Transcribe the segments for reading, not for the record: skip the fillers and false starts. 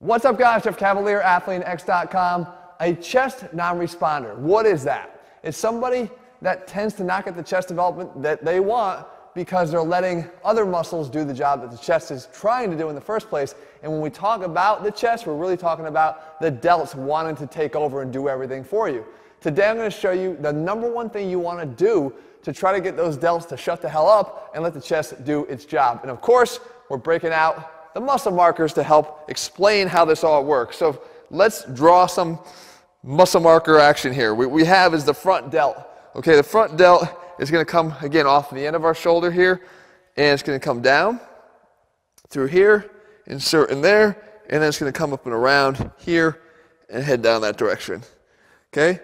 What's up, guys? Jeff Cavalier, AthleanX.com. A chest non-responder. What is that? It's somebody that tends to not get the chest development that they want because they're letting other muscles do the job that the chest is trying to do in the first place. And when we talk about the chest, we're really talking about the delts wanting to take over and do everything for you. Today I'm going to show you the #1 thing you want to do to try to get those delts to shut the hell up and let the chest do its job. And of course, we're breaking out the muscle markers to help explain how this all works. So let's draw some muscle marker action here. What we have is the front delt. Okay, the front delt is going to come, again, off the end of our shoulder here, and it's going to come down through here, insert in there, and then it's going to come up and around here and head down that direction. Okay,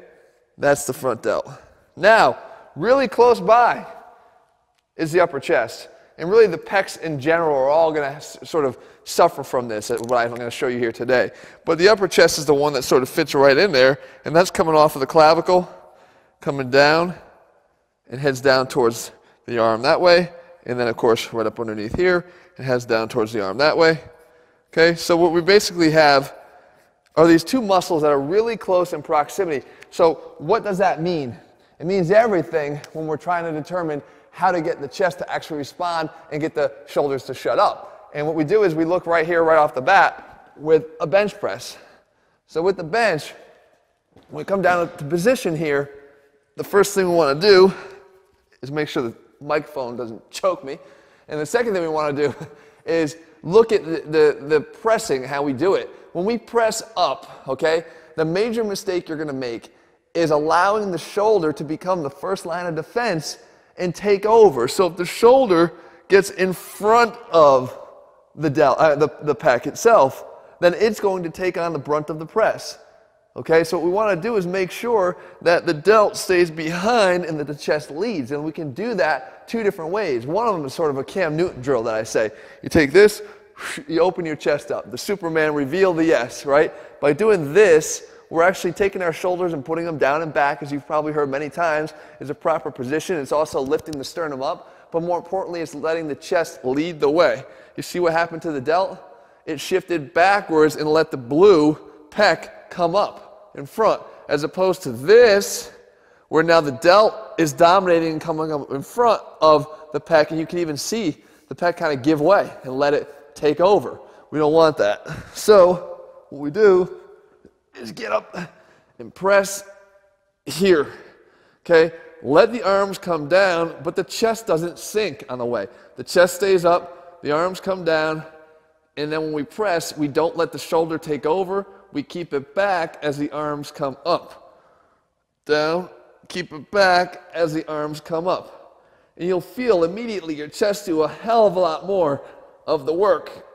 that's the front delt. Now, really close by is the upper chest. And really the pecs in general are all going to sort of suffer from this, what I'm going to show you here today. But the upper chest is the one that sort of fits right in there, and that's coming off of the clavicle, coming down, and heads down towards the arm that way, and then of course right up underneath here, and heads down towards the arm that way. Okay, so what we basically have are these two muscles that are really close in proximity. So what does that mean? It means everything when we're trying to determine how to get the chest to actually respond and get the shoulders to shut up. And what we do is we look right here, right off the bat, with a bench press. So with the bench, when we come down to position here, the first thing we want to do is make sure the microphone doesn't choke me. And the second thing we want to do is look at the pressing, how we do it. When we press up, okay, the major mistake you're going to make is allowing the shoulder to become the first line of defense and take over. So if the shoulder gets in front of the pec itself, then it's going to take on the brunt of the press. Okay, so what we want to do is make sure that the delt stays behind and that the chest leads. And we can do that two different ways. One of them is sort of a Cam Newton drill that I say. You take this, you open your chest up. The Superman reveal the yes, right? By doing this, we're actually taking our shoulders and putting them down and back, as you've probably heard many times, is a proper position. It's also lifting the sternum up, but more importantly, it's letting the chest lead the way. You see what happened to the delt? It shifted backwards and let the blue pec come up in front, as opposed to this, where now the delt is dominating and coming up in front of the pec, and you can even see the pec kind of give way and let it take over. We don't want that. So what we do is get up and press here, okay? Let the arms come down, but the chest doesn't sink on the way. The chest stays up, the arms come down, and then when we press, we don't let the shoulder take over. We keep it back as the arms come up. Down, keep it back as the arms come up. And you'll feel immediately your chest do a hell of a lot more of the work.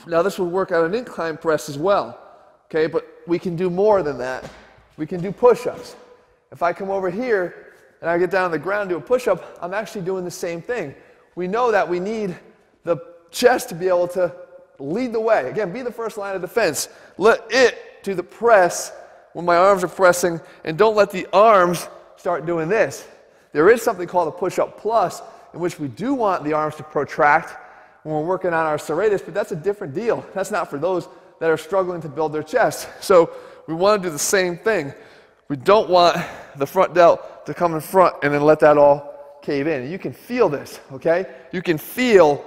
Now this will work on an incline press as well. Okay, but we can do more than that. We can do push-ups. If I come over here and I get down on the ground and do a push-up, I'm actually doing the same thing. We know that we need the chest to be able to lead the way. Again, be the first line of defense. Let it do the press when my arms are pressing, and don't let the arms start doing this. There is something called a push-up plus, in which we do want the arms to protract when we're working on our serratus, but that's a different deal. That's not for those that are struggling to build their chest. So we want to do the same thing. We don't want the front delt to come in front and then let that all cave in. You can feel this, okay? You can feel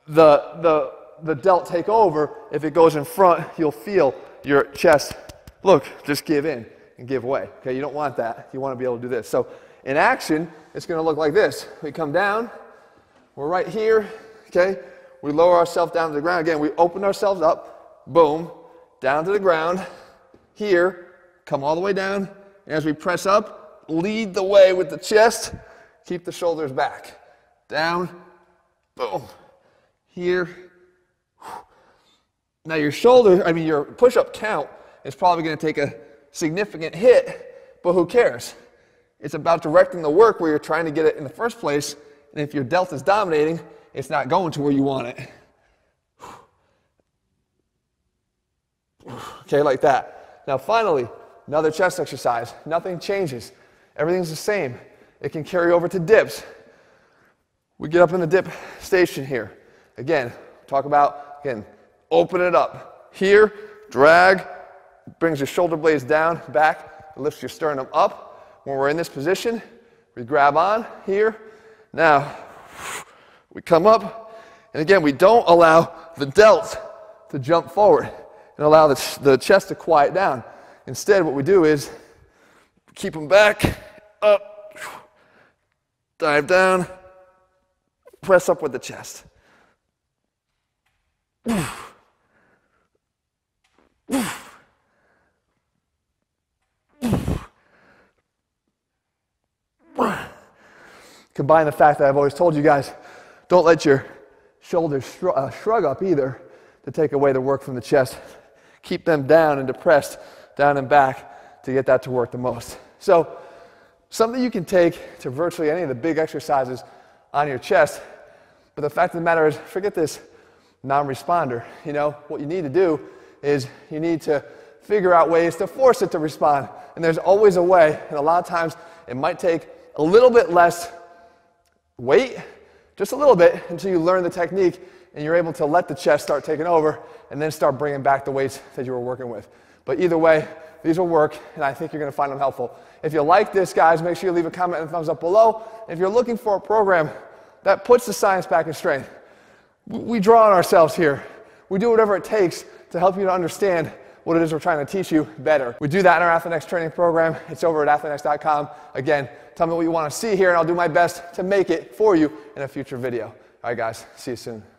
the delt take over. If it goes in front, you'll feel your chest, look, just give in and give way. Okay, you don't want that. You want to be able to do this. So in action, it's going to look like this. We come down, we're right here, okay? We lower ourselves down to the ground. Again, we open ourselves up. Boom, down to the ground, here, come all the way down, and as we press up, lead the way with the chest, keep the shoulders back, down, boom, here. Now your your push-up count is probably going to take a significant hit, but who cares? It's about directing the work where you're trying to get it in the first place, and if your delt is dominating, it's not going to where you want it. Okay, like that. Now finally, another chest exercise. Nothing changes. Everything's the same. It can carry over to dips. We get up in the dip station here. Again, talk about, open it up. Here, drag, brings your shoulder blades down, back, lifts your sternum up. When we're in this position, we grab on here. Now, we come up, and again, we don't allow the delts to jump forward and allow the chest to quiet down. Instead, what we do is keep them back, up, dive down, press up with the chest. Combine the fact that I've always told you guys, don't let your shoulders shrug up either to take away the work from the chest. Keep them down and depressed, down and back to get that to work the most. So something you can take to virtually any of the big exercises on your chest, but the fact of the matter is, forget this non-responder. You know, what you need to do is you need to figure out ways to force it to respond. And there's always a way, and a lot of times it might take a little bit less weight, just a little bit, until you learn the technique and you're able to let the chest start taking over and then start bringing back the weights that you were working with. But either way, these will work, and I think you're going to find them helpful. If you like this, guys, make sure you leave a comment and a thumbs up below. If you're looking for a program that puts the science back in strength, we draw on ourselves here. We do whatever it takes to help you to understand what it is we're trying to teach you better. We do that in our AthleanX training program. It's over at athleanx.com. Again, tell me what you want to see here, and I'll do my best to make it for you in a future video. All right, guys, see you soon.